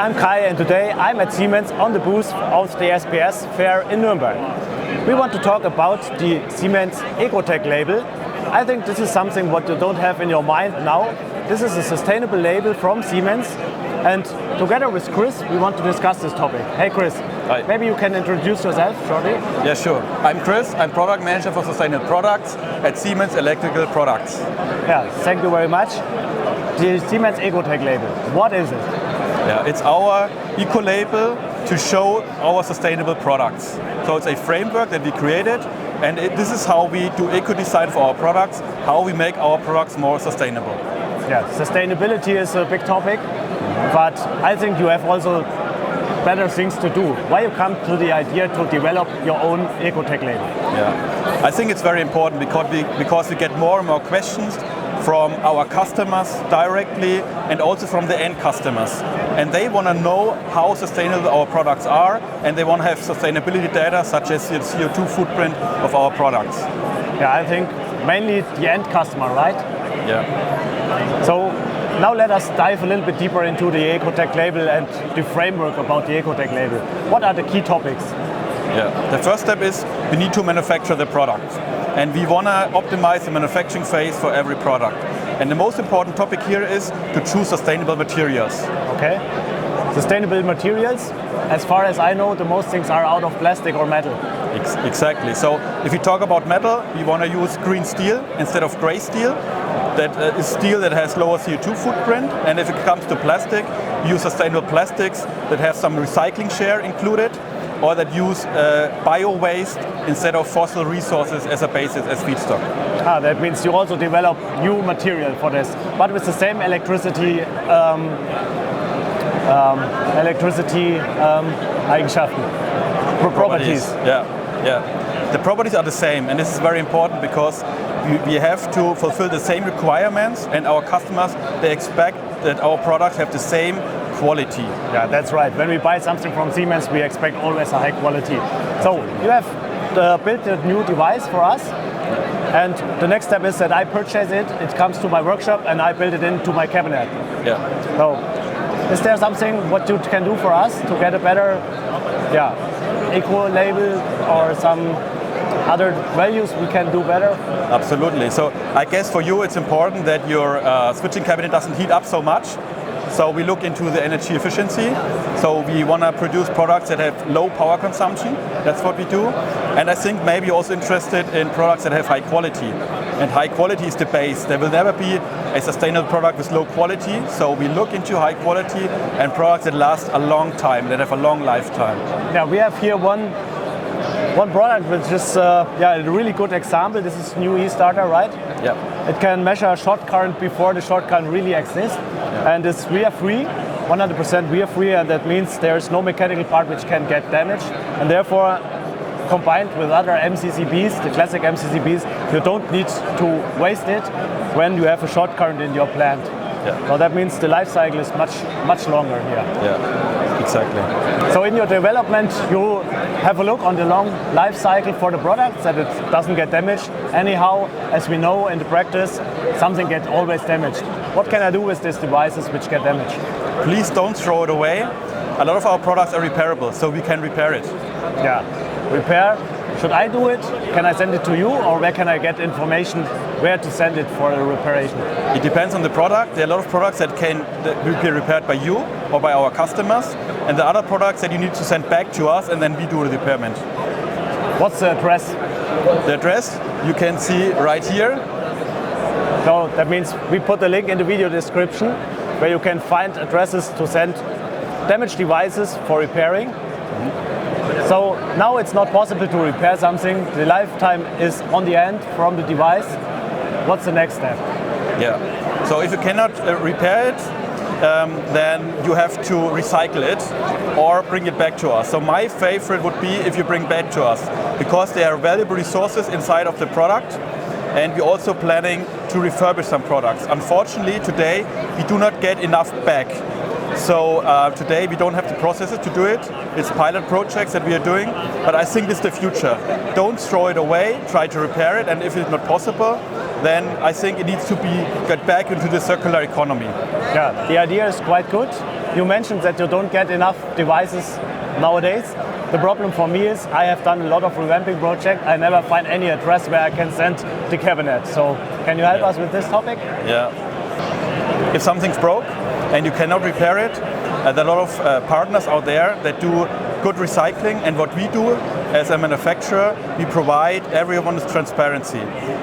I'm Kai, and today I'm at Siemens on the booth of the SPS fair in Nuremberg. We want to talk about the Siemens EcoTech label. I think this is something what you don't have in your mind now. This is a sustainable label from Siemens, and together with Chris we want to discuss this topic. Hey Chris, Hi. Maybe you can introduce yourself shortly? Yeah, sure. I'm Chris. I'm product manager for sustainable products at Siemens Electrical Products. Yeah, thank you very much. The Siemens EcoTech label, what is it? Yeah, it's our eco label to show our sustainable products. So it's a framework that we created, and this is how we do eco design for our products, how we make our products more sustainable. Yeah, sustainability is a big topic, but I think you have also better things to do. Why you come to the idea to develop your own EcoTech label? Yeah, I think it's very important because we get more and more questions from our customers directly and also from the end customers. And they want to know how sustainable our products are, and they want to have sustainability data such as the CO2 footprint of our products. Yeah, I think mainly the end customer, right? Yeah. So now let us dive a little bit deeper into the EcoTech label and the framework about the EcoTech label. What are the key topics? Yeah. The first step is we need to manufacture the product. And we want to optimize the manufacturing phase for every product. And the most important topic here is to choose sustainable materials. Okay. Sustainable materials, as far as I know, the most things are out of plastic or metal. Exactly. So if we talk about metal, we want to use green steel instead of gray steel. That is steel that has lower CO2 footprint. And if it comes to plastic, we use sustainable plastics that have some recycling share included, or that use bio-waste instead of fossil resources as a basis, as feedstock. That means you also develop new material for this, but with the same electricity Eigenschaften, properties. Yeah. The properties are the same, and this is very important because we have to fulfill the same requirements, and our customers, they expect that our products have the same quality. Yeah, that's right. When we buy something from Siemens, we expect always a high quality. So you have built a new device for us, and the next step is that I purchase it, it comes to my workshop, and I build it into my cabinet. Yeah. So is there something what you can do for us to get a better eco label, or some other values we can do better? Absolutely. So I guess for you it's important that your switching cabinet doesn't heat up so much. So we look into the energy efficiency. So we want to produce products that have low power consumption. That's what we do. And I think maybe you're also interested in products that have high quality. And high quality is the base. There will never be a sustainable product with low quality. So we look into high quality and products that last a long time, that have a long lifetime. Yeah, we have here one product which is a really good example. This is new e-starter, right? Yeah. It can measure short current before the short current really exists. Yeah. And it's wear-free, 100% wear-free, and that means there's no mechanical part which can get damaged. And therefore, combined with other MCCBs, the classic MCCBs, you don't need to waste it when you have a short current in your plant. Yeah. So that means the life cycle is much longer here. Yeah, exactly. So in your development, you have a look on the long life cycle for the product, that it doesn't get damaged. Anyhow, as we know in the practice, something gets always damaged. What can I do with these devices which get damaged? Please don't throw it away. A lot of our products are repairable, so we can repair it. Yeah, repair. Should I do it? Can I send it to you, or where can I get information where to send it for the reparation? It depends on the product. There are a lot of products that can be repaired by you or by our customers, and the other products that you need to send back to us, and then we do the repairment. What's the address? The address you can see right here. So that means we put the link in the video description where you can find addresses to send damaged devices for repairing. So now it's not possible to repair something. The lifetime is on the end from the device. What's the next step? Yeah. So if you cannot repair it, then you have to recycle it or bring it back to us. So my favorite would be if you bring back to us, because they are valuable resources inside of the product, and we're also planning to refurbish some products. Unfortunately, today we do not get enough back. So today we don't have the processes to do it. It's pilot projects that we are doing, but I think it's the future. Don't throw it away, try to repair it, and if it's not possible, then I think it needs to be get back into the circular economy. Yeah, the idea is quite good. You mentioned that you don't get enough devices nowadays. The problem for me is I have done a lot of revamping projects. I never find any address where I can send the cabinet. So can you help us with this topic? Yeah. If something's broke and you cannot repair it, there are a lot of partners out there that do good recycling, and what we do as a manufacturer, we provide everyone with transparency.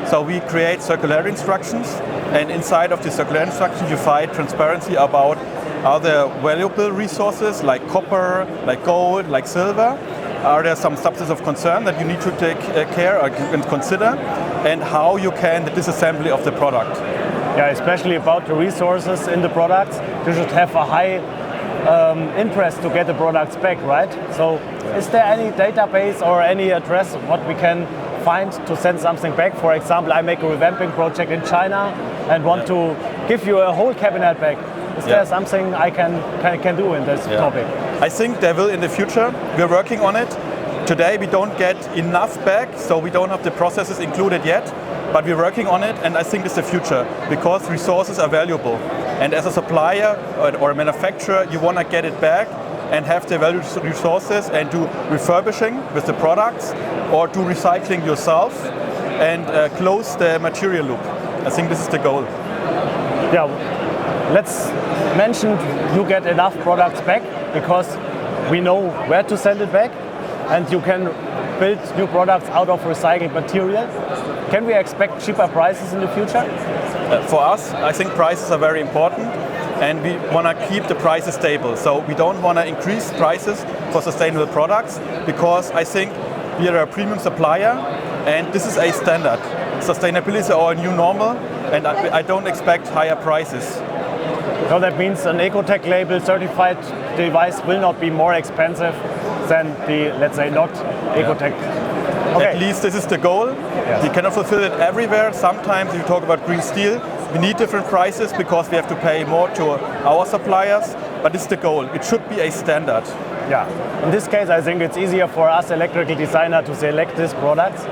So we create circular instructions, and inside of the circular instructions you find transparency about other valuable resources like copper, like gold, like silver. Are there some substances of concern that you need to take care and consider, and how you can the disassembly of the product? Yeah, especially about the resources in the products. You should have a high interest to get the products back, right? So is there any database or any address what we can find to send something back? For example, I make a revamping project in China and want to give you a whole cabinet back. Is there something I can do in this topic? I think there will in the future. We're working on it. Today we don't get enough back, so we don't have the processes included yet. But we're working on it, and I think it's the future because resources are valuable. And as a supplier or a manufacturer, you want to get it back and have the valuable resources and do refurbishing with the products or do recycling yourself and close the material loop. I think this is the goal. Yeah, let's mention you get enough products back because we know where to send it back, and you can build new products out of recycled material. Can we expect cheaper prices in the future? For us, I think prices are very important, and we want to keep the prices stable. So we don't want to increase prices for sustainable products because I think we are a premium supplier and this is a standard. Sustainability is our new normal, and I don't expect higher prices. So that means an EcoTech label certified device will not be more expensive than the, let's say, not EcoTech. Okay. At least this is the goal. Yes. We cannot fulfill it everywhere. Sometimes if you talk about green steel, we need different prices because we have to pay more to our suppliers, but this is the goal. It should be a standard. Yeah. In this case, I think it's easier for us electrical designer to select these products.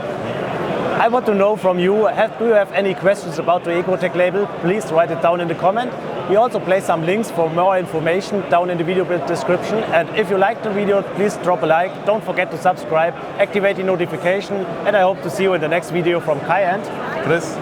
I want to know from you, do you have any questions about the EcoTech label? Please write it down in the comment. We also place some links for more information down in the video description. And if you liked the video, please drop a like. Don't forget to subscribe, activate the notification, and I hope to see you in the next video from Kai and Chris.